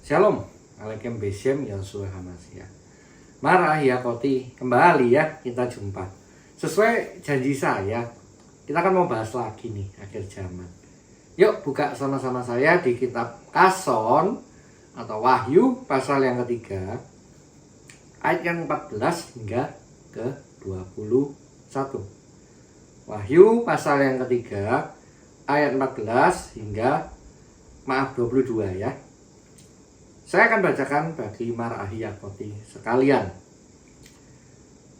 Shalom, Alaikum Beshem Yosua Hamasya. Marah ya Koti, kembali ya kita jumpa. Sesuai janji saya, kita akan mau bahas lagi nih akhir zaman. Yuk buka sama-sama saya di kitab Kason atau Wahyu pasal yang ketiga, ayat yang 14 hingga ke 21. Wahyu pasal yang ketiga, ayat 14 hingga 22 ya. Saya akan bacakan bagi Marahi Yakoti sekalian.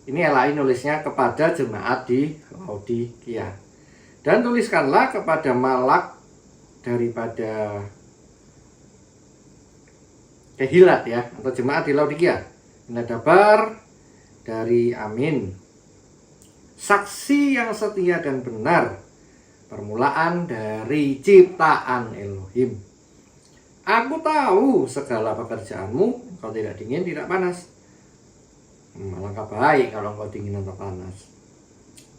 Ini Elai nulisnya kepada jemaat di Laodikia. Dan tuliskanlah kepada malak daripada Kehilat ya, atau jemaat di Laodikia. Ini kabar dari Amin. Saksi yang setia dan benar, permulaan dari ciptaan Elohim. Aku tahu segala pekerjaanmu, engkau tidak dingin, tidak panas. Alangkah baik kalau engkau dingin atau panas.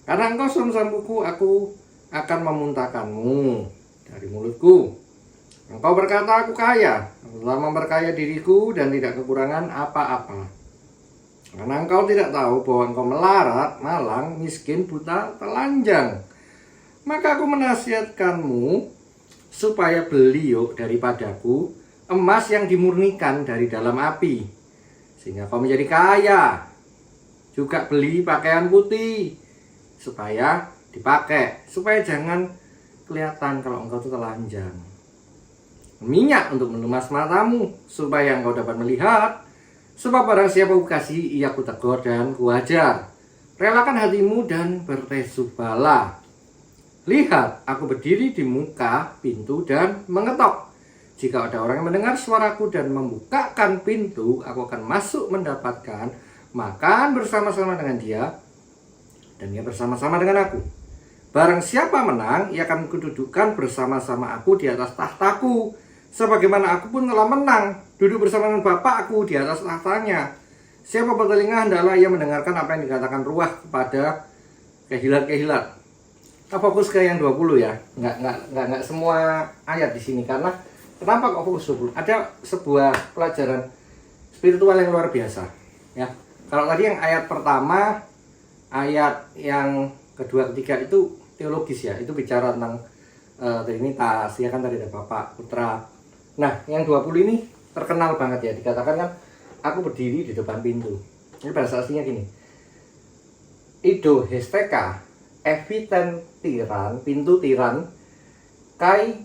Karena engkau sumsambuku, aku akan memuntahkanmu dari mulutku. Engkau berkata, aku kaya, aku telah memperkaya diriku dan tidak kekurangan apa-apa. Karena engkau tidak tahu bahwa engkau melarat, malang, miskin, buta, telanjang. Maka aku menasihatkanmu supaya beli daripadaku emas yang dimurnikan dari dalam api, sehingga kau menjadi kaya. Juga beli pakaian putih supaya dipakai, supaya jangan kelihatan kalau engkau itu telanjang. Minyak untuk melumas matamu supaya engkau dapat melihat. Sebab barang siapa kukasihi, ia kutegur dan kuajar. Relakan hatimu dan bertesubalah. Lihat, aku berdiri di muka pintu dan mengetok. Jika ada orang yang mendengar suaraku dan membukakan pintu, aku akan masuk mendapatkan makan bersama-sama dengan dia, dan dia bersama-sama dengan aku. Barang siapa menang, ia akan kududukan bersama-sama aku di atas tahtaku, sebagaimana aku pun telah menang, duduk bersama dengan Bapakku di atas tahtanya. Siapa bertelinga, hendaklah ia mendengarkan apa yang dikatakan Ruah kepada Kehilat-Kehilat. Kita fokus ke yang 20 ya, nggak semua ayat di sini. Karena kenapa kok fokus 20? Ada sebuah pelajaran spiritual yang luar biasa ya. Kalau tadi yang ayat pertama, ayat yang kedua, ketiga itu teologis ya, itu bicara tentang Trinitas ya kan, tadi ada Bapa, Putra. Nah yang 20 ini terkenal banget ya, dikatakan kan, aku berdiri di depan pintu. Ini bahasa aslinya gini, Ido hesteka eviten tiran, pintu tiran, kai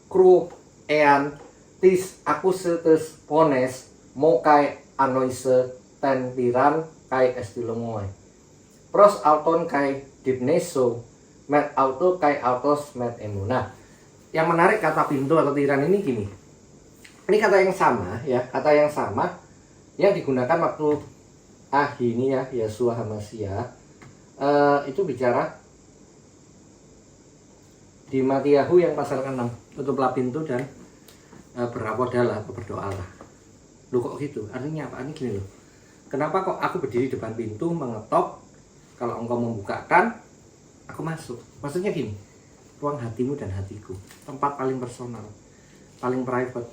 kru ean tis akusetes pones mokai anoise ten tiran kai estilomoy. Pros auton kai dipneso met auto kai autos met emuna. Yang menarik kata pintu atau tiran ini gini. Ini kata yang sama ya, kata yang sama yang digunakan waktu ini ya, Yosua Hamasya. Itu bicara di Matiyahu yang pasal 6, tutuplah pintu dan berapodalah atau berdoalah. Loh kok gitu? Artinya apa? Ini gini loh, kenapa kok aku berdiri depan pintu mengetok, kalau engkau membukakan aku masuk? Maksudnya gini, ruang hatimu dan hatiku, tempat paling personal, paling private.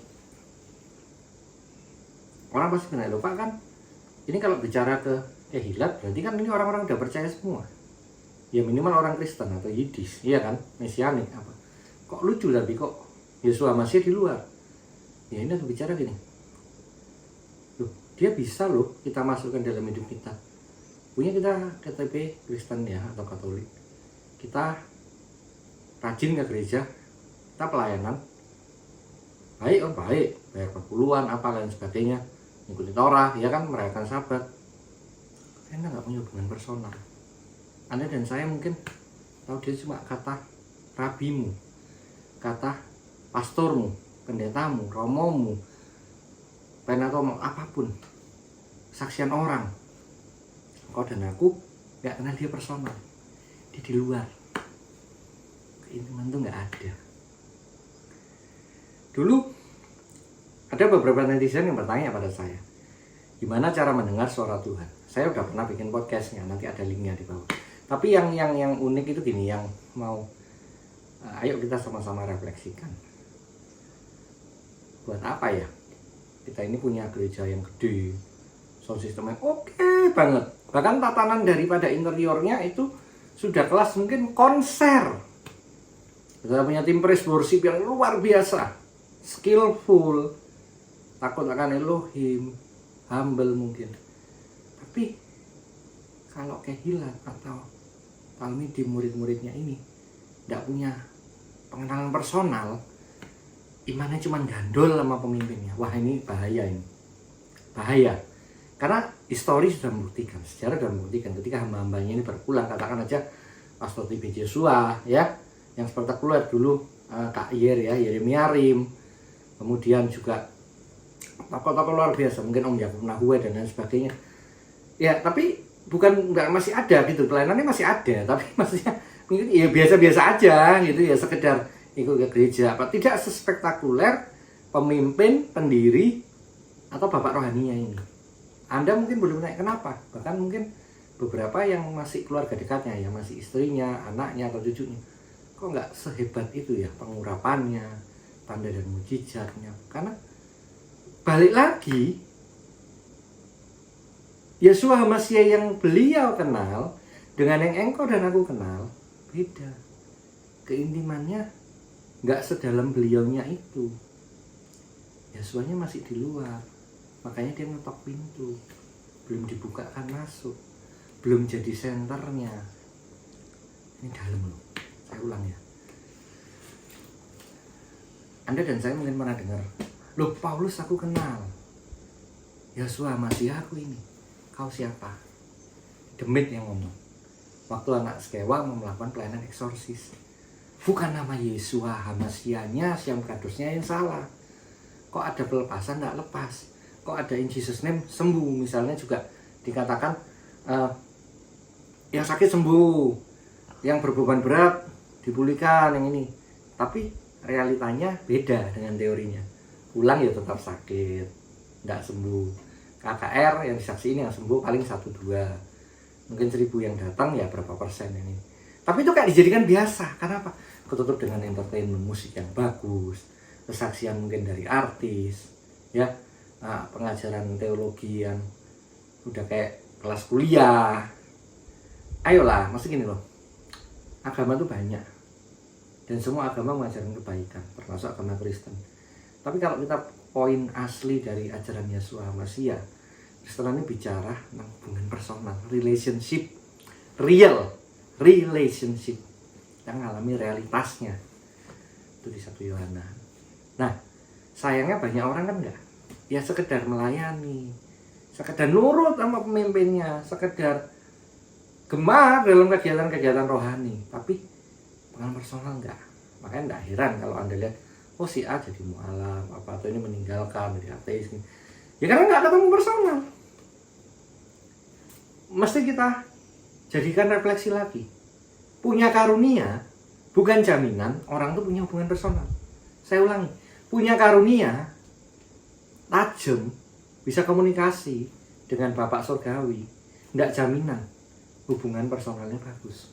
Orang pasti kena lupa kan, ini kalau bicara ke Kehilat, berarti kan ini orang-orang udah percaya semua. Ya minimal orang Kristen atau Yidis, iya kan, Mesianik apa. Kok lucu tapi kok Yosua masih di luar. Ya ini aku bicara gini. Loh, dia bisa loh kita masukkan dalam hidup kita. Punya kita KTP Kristen ya atau Katolik. Kita rajin ke gereja, kita pelayanan. Baik, baik, bayar perpuluhan, apa lain sebagainya. Mengikuti Torah, ya kan, merayakan Sabat. Anda nggak punya hubungan personal. Anda dan saya mungkin tahu dia cuma kata rabimu, kata pastormu, pendetamu, romomu, penatomo, apapun, saksian orang. Kau dan aku nggak kenal dia personal. Dia di luar. Keintiman itu nggak ada. Dulu ada beberapa netizen yang bertanya pada saya, gimana cara mendengar suara Tuhan? Saya udah pernah bikin podcastnya, nanti ada linknya di bawah. Tapi yang unik itu gini, yang mau ayo kita sama-sama refleksikan. Buat apa ya kita ini punya gereja yang gede, sound systemnya oke banget, bahkan tatanan daripada interiornya itu sudah kelas mungkin konser. Kita punya tim praise worship yang luar biasa, skillful, takut akan Elohim, humble mungkin. Tapi kalau Kehilat atau Talmidim murid-muridnya ini tidak punya pengenalan personal, imannya cuma gandol sama pemimpinnya, wah ini bahaya ini. Bahaya. Karena histori sudah membuktikan, sejarah sudah membuktikan ketika hamba-hambanya ini berpulang, katakan aja Pastor TB Joshua ya, yang spektakuler dulu, Kak Yer ya, Yeremia Rim, kemudian juga tokoh-tokoh luar biasa, mungkin Om Yakub Nahue dan lain sebagainya. Ya, tapi bukan nggak masih ada gitu, pelayanannya masih ada, tapi maksudnya mungkin ya biasa-biasa aja gitu ya, sekedar ikut ke gereja, apa tidak sespektakuler pemimpin, pendiri atau bapak rohaninya ini. Anda mungkin belum naik, kenapa? Bahkan mungkin beberapa yang masih keluarga dekatnya, yang masih istrinya, anaknya atau cucunya, kok nggak sehebat itu ya pengurapannya, tanda dan mujizatnya. Karena balik lagi, Yeshua HaMashiach yang beliau kenal dengan yang engkau dan aku kenal beda. Keintimannya nggak sedalam beliaunya itu. Yeshuanya masih di luar, makanya dia ngetok pintu, belum dibukakan masuk, belum jadi senternya. Ini dalam loh, saya ulang ya. Anda dan saya mungkin pernah dengar, loh Paulus aku kenal, Yeshua HaMashiach aku ini, kau siapa? Demit yang ngomong waktu anak Skewa mau melakukan pelayanan eksorsis. Bukan nama Yeshua HaMashiachnya, Syam Kadusnya yang salah. Kok ada pelepasan nggak lepas? Kok ada in Jesus name sembuh? Misalnya juga dikatakan yang sakit sembuh, yang berbeban berat dipulihkan, yang ini. Tapi realitanya beda dengan teorinya. Pulang ya tetap sakit, nggak sembuh. KKR yang disaksiin yang sembuh paling 1-2. Mungkin 1000 yang datang ya berapa persen ini. Tapi itu kayak dijadikan biasa. Karena apa? Ketutup dengan entertainment, musik yang bagus, kesaksian mungkin dari artis, ya, pengajaran teologi yang udah kayak kelas kuliah. Ayolah, maksud gini loh, agama tuh banyak, dan semua agama mengajarkan kebaikan, termasuk agama Kristen. Tapi kalau kita poin asli dari ajaran Yeshua HaMashiach, Kristen ini bicara tentang hubungan personal, relationship, real relationship yang mengalami realitasnya itu di 1 Yohanes. Nah, sayangnya banyak orang kan enggak, ya sekedar melayani, sekedar nurut sama pemimpinnya, sekedar gemar dalam kegiatan-kegiatan rohani, tapi pengalaman personal enggak. Makanya enggak heran kalau Anda lihat, oh si A jadi mualaf apa, atau ini meninggalkan jadi ateis nih. Ya karena enggak ketemu personal. Mesti kita jadikan refleksi lagi. Punya karunia bukan jaminan orang tuh punya hubungan personal. Saya ulangi, punya karunia tajam, bisa komunikasi dengan Bapak Surgawi, enggak jaminan hubungan personalnya bagus.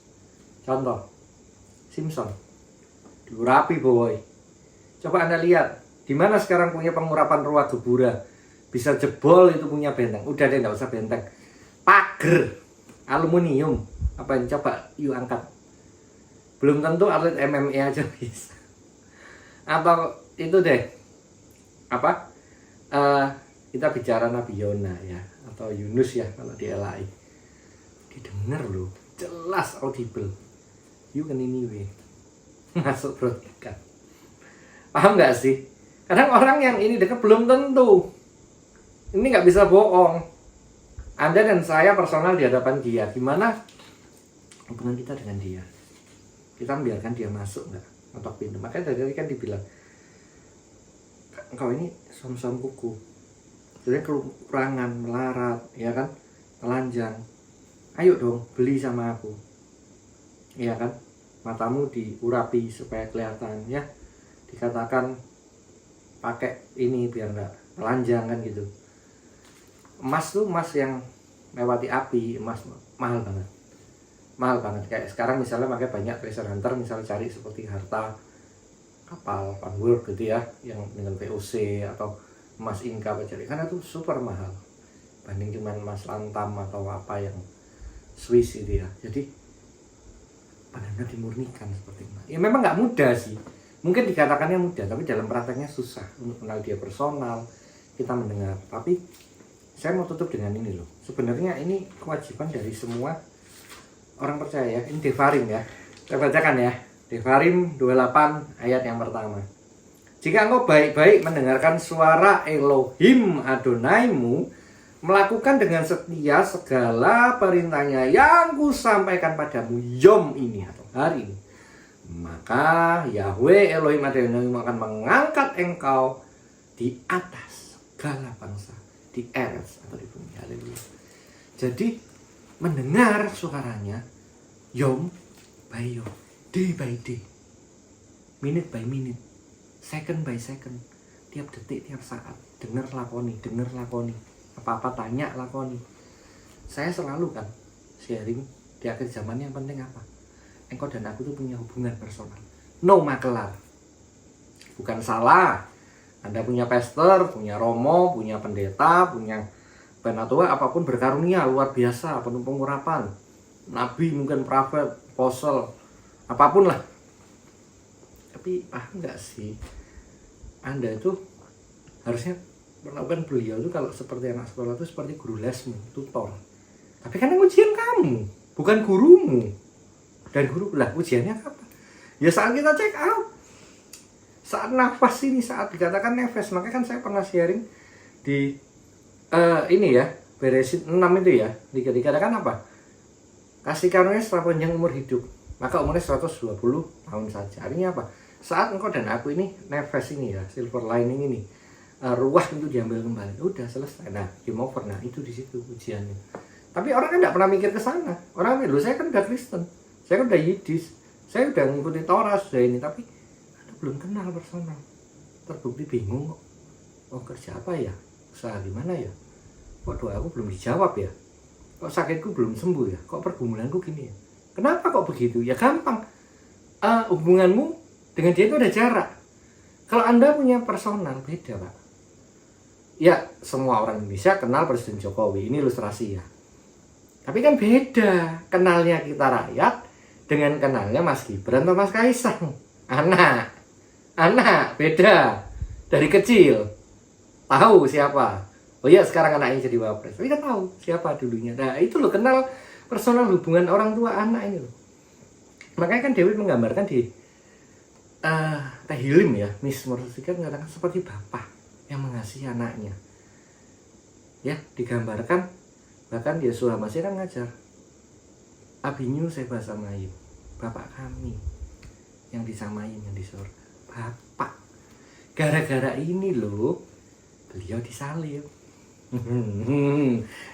Contoh, Simpson diurapi boy. Coba Anda lihat, di mana sekarang punya pengurapan ruah gebura, bisa jebol itu punya benteng. Udah deh, nggak usah benteng, pagar aluminium apa yang coba yuk angkat. Belum tentu atlet MMA aja bisa. Atau itu deh, apa, kita bicara Nabi Yona ya, atau Yunus ya kalau di LAI, didengar loh, jelas audible. You kan ini weh masuk broadcast. Paham nggak sih? Kadang orang yang ini dekat belum tentu. Ini nggak bisa bohong. Anda dan saya personal di hadapan dia, gimana hubungan kita dengan dia? Kita membiarkan dia masuk nggak? Ngetok pintu. Makanya tadi kan dibilang, engkau ini som-som kuku, jadi kekurangan, melarat, ya kan, telanjang. Ayo dong beli sama aku, ya kan? Matamu diurapi supaya kelihatan, ya. Dikatakan pakai ini biar nggak telanjang kan gitu. Emas tuh emas yang melewati api, emas mahal banget. Mahal banget. Kayak sekarang misalnya pakai banyak treasure hunter, misalnya cari seperti harta kapal Van Gogh gitu ya, yang dengan VOC atau emas Inca Pacerik, karena itu super mahal banding cuman emas Lantam atau apa yang Swiss itu ya. Jadi benar-benar dimurnikan seperti itu. Ya memang nggak mudah sih, mungkin dikatakannya mudah, tapi dalam prakteknya susah untuk kenal dia personal, kita mendengar. Tapi saya mau tutup dengan ini loh, sebenarnya ini kewajiban dari semua orang percaya ya. Ini Devarim ya, saya bacakan ya, Devarim 28 ayat yang pertama. Jika engkau baik-baik mendengarkan suara Elohim Adonaimu, melakukan dengan setia segala perintahnya yang kusampaikan padamu yom ini atau hari ini, maka Yahweh Elohim Adonaimu akan mengangkat engkau di atas segala bangsa di earth atau di bumi. Haleluya. Jadi mendengar suaranya yom by yom, day by day, minute by minute, second by second, tiap detik, tiap saat, dengar lakoni, apa-apa tanya lakoni. Saya selalu kan sharing di akhir zaman yang penting apa? Engkau dan aku tuh punya hubungan personal, no makelar. Bukan salah Anda punya pastor, punya romo, punya pendeta, punya penatua, apapun berkarunia luar biasa, penuh pengurapan, nabi, mungkin prophet, apostle, apapun lah. Tapi enggak sih, Anda itu harusnya melakukan beliau itu kalau seperti anak sekolah itu seperti guru lesmu, tutor. Tapi kan yang ujian kamu, bukan gurumu. Dan guru lah ujiannya kapan? Ya saat kita check out, saat nafas ini, saat dikatakan nefes. Makanya kan saya pernah sharing di ini ya, Beresit 6 itu ya, dikatakan apa? Kasih karunia setelah panjang umur hidup, maka umurnya 120 tahun saja. Artinya apa? Saat engkau dan aku ini nefes ini ya, silver lining ini, ruah itu diambil kembali, udah selesai. Nah, game over. Nah, itu di situ ujiannya. Tapi orang kan tidak pernah mikir ke sana. Orang mikir, saya kan udah Kristen, saya kan udah Yiddish, saya udah ngikutin Torah sudah ini, tapi Anda belum kenal personal. Terbukti bingung kok. Oh, kerja apa ya? Usaha gimana ya? Kok doa aku belum dijawab ya? Kok sakitku belum sembuh ya? Kok pergumulanku gini ya? Kenapa kok begitu? Ya gampang. Hubunganmu dengan dia itu ada jarak. Kalau Anda punya personal, beda Pak. Ya, semua orang Indonesia kenal Presiden Jokowi, ini ilustrasi ya. Tapi kan beda kenalnya kita rakyat dengan kenalnya Mas Gibran atau Mas Kaisang. Anak beda. Dari kecil tahu siapa. Oh iya, sekarang anaknya jadi wapres, tapi kan tahu siapa dulunya. Nah itu loh, kenal personal hubungan orang tua anak ini loh. Makanya kan Dewi menggambarkan di Tehillim ya, Mizmur 3 mengatakan seperti bapak yang mengasihi anaknya. Ya, digambarkan bahkan Yesus masih kan ngajar. Abinyu seba samayu, bapak kami yang disamain yang di surga. Bapak. Gara-gara ini loh beliau disalib.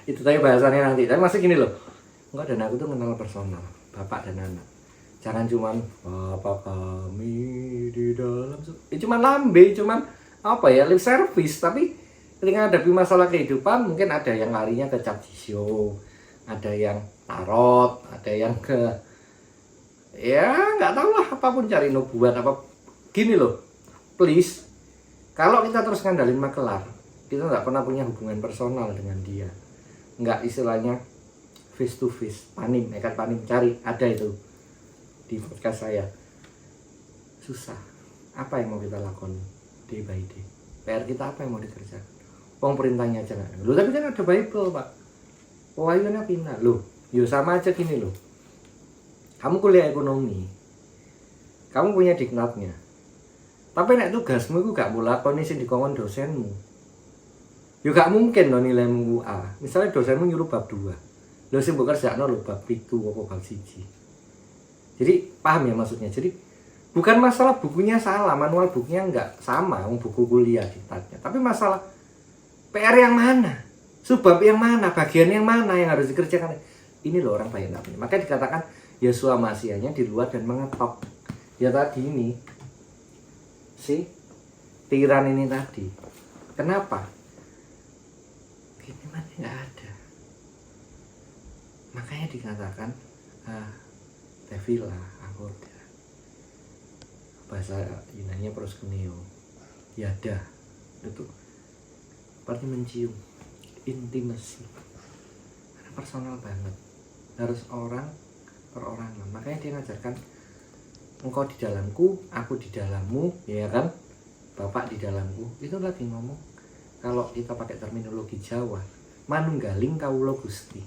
Itu tadi bahasannya nanti. Tapi masih gini loh. Engkau dan aku tuh kenal personal, bapak dan anak. Jangan cuman Bapak kami di dalam, cuman lambe, cuman apa ya, lip service. Tapi ketika hadapi masalah kehidupan, mungkin ada yang larinya ke capcisio, ada yang tarot, ada yang ke ya nggak tahu lah, apapun, cari nubuat apa. Gini loh, please, kalau kita terus ngandalin makelar, kita nggak pernah punya hubungan personal dengan dia. Nggak, istilahnya face to face, panim, nekat panim, cari, ada itu di podcast saya. Susah. Apa yang mau kita lakukan day by day? PR kita apa yang mau dikerjakan? Perintahnya aja nggak. Loh, tapi kan ada Bible Pak. Wahayunya pindah. Loh, yo sama aja gini loh. Kamu kuliah ekonomi, kamu punya diknatnya, tapi nek tugasmu itu gak mau lakoni sing dikongkon dosenmu, yo gak mungkin loh nilaimu A. Misalnya dosenmu nyuruh bab 2, lo sing mbok kerjakno lho bab 7 apa bab 1. Jadi paham ya maksudnya. Jadi bukan masalah bukunya salah, manual bukunya enggak sama, buku kuliah diktatnya. Tapi masalah PR yang mana, subbab yang mana, bagian yang mana yang harus dikerjakan. Ini loh orang banyak nggak punya. Maka dikatakan Yesua Masiahnya di luar dan mengetok. Ya tadi ini si tiran ini tadi. Kenapa? Ini mati nggak ada. Makanya dikatakan Tevila, Agoda, bahasa Yunani proskuneo, Yada, itu seperti mencium, intimacy. Karena personal banget, harus orang per orangan. Makanya dia ngajarkan engkau di dalamku, aku di dalammu, ya kan? Bapak di dalamku. Itu lagi ngomong, kalau kita pakai terminologi Jawa, manunggaling kawula Gusti.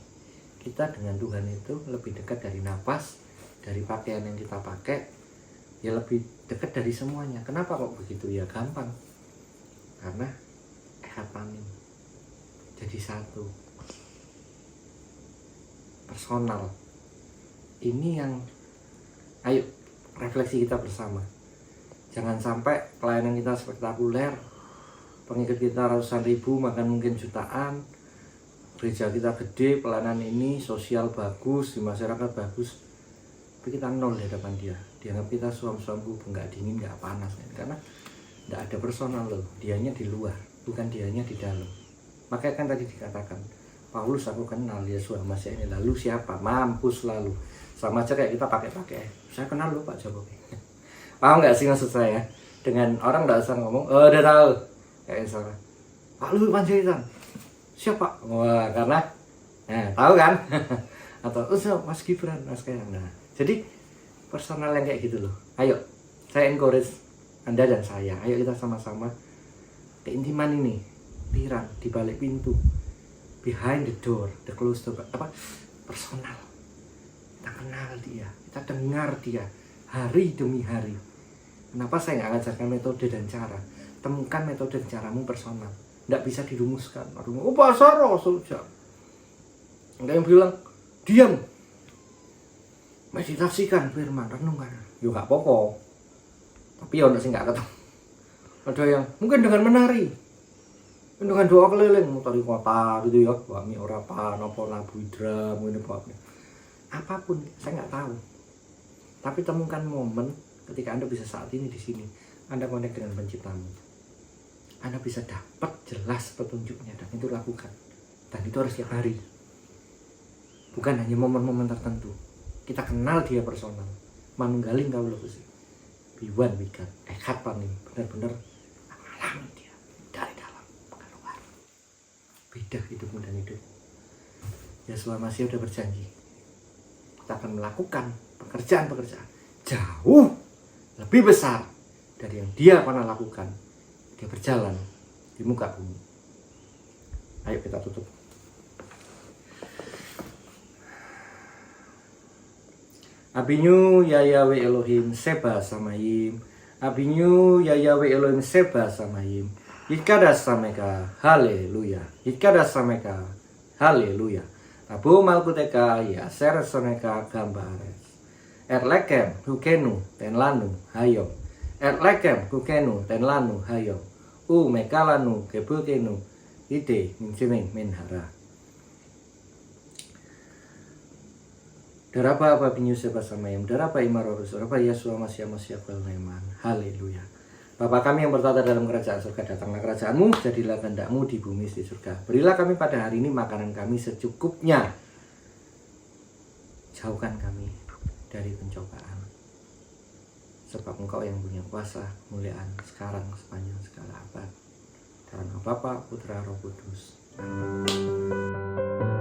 Kita dengan Tuhan itu lebih dekat dari nafas, dari pakaian yang kita pakai, ya lebih dekat dari semuanya. Kenapa kok begitu? Ya gampang, karena hatanim jadi satu, personal. Ini yang ayo refleksi kita bersama. Jangan sampai pelayanan kita spektakuler, pengikut kita ratusan ribu, bahkan mungkin jutaan, gereja kita gede, pelayanan ini sosial bagus, di masyarakat bagus, tapi kita nol di hadapan dia. Dianggap kita suam-suamku, nggak dingin, nggak panas, karena nggak ada personal loh. Dianya di luar, bukan dianya di dalam. Makanya kan tadi dikatakan, Paulus aku kenal, Yesus masih ini, lalu siapa? Mampus lalu. Sama aja kayak kita pakai-pakai, saya kenal loh Pak Jokowi. Paham nggak sih maksud saya? Dengan orang nggak usah ngomong, oh udah tahu, kayak misalnya Pak Luhut Panjaitan, siapa? Wah, karena tahu kan? Atau Mas Gibran, Mas Kaisang. Nah, jadi personal yang kayak gitu loh. Ayo, saya encourage Anda dan saya, ayo kita sama-sama keintiman ini, pirang di balik pintu, behind the door, the closed door, apa? Personal. Kita kenal dia, kita dengar dia hari demi hari. Kenapa saya nggak ngajarkan metode dan cara? Temukan metode dan caramu personal. Nggak bisa dirumuskan. Oh pasar Rasul jam. Enggak yang bilang diam, meditasikan firman, renungkan. Yo nggak apa-apa. Tapi ya sih nggak ketemu. Ada yang mungkin dengan menari, dengan doa keliling, mutari kota gitu ya. Wami ora pa, nopo labu hidra, mungkin apa. Apapun, saya nggak tahu. Tapi temukan momen ketika Anda bisa saat ini di sini. Anda connect dengan penciptamu. Anda bisa dapat jelas petunjuknya dan itu lakukan. Dan itu harus tiap hari. Bukan hanya momen-momen tertentu. Kita kenal dia personal. Manunggaling kawula Gusti. Be one with God. Kapan nih? Benar-benar alami dia dari dalam keluar. Beda hidupmu dan hidup. Yesus masih udah berjanji. Kita akan melakukan pekerjaan-pekerjaan jauh lebih besar dari yang dia pernah lakukan. Dia berjalan di muka bumi. Ayo kita tutup. Abinyu ya Yahweh Elohim Seba Samayim. Abinyu ya Yahweh Elohim Seba Samayim. Yikada Sameka Haleluya. Yikada Sameka Haleluya. Abu Malkuteka ya Seresoneka Gambares. Erlekem hukenu tenlanu hayom. Erlekem hukenu tenlanu hayom. Mekalanu kebukenu ide minsiming menhara. Darapa apa binyu seba samayam. Darapa imarorus. Darapa Yasua masya neman. Haleluya. Bapa kami yang bertata dalam kerajaan surga, datanglah kerajaanmu, jadilah kehendakmu di bumi di surga. Berilah kami pada hari ini makanan kami secukupnya. Jauhkan kami dari pencobaan. Sebab Engkau yang punya kuasa, kemuliaan sekarang sepanjang segala abad. Dalam nama Bapa, Putra, Roh Kudus. Amin.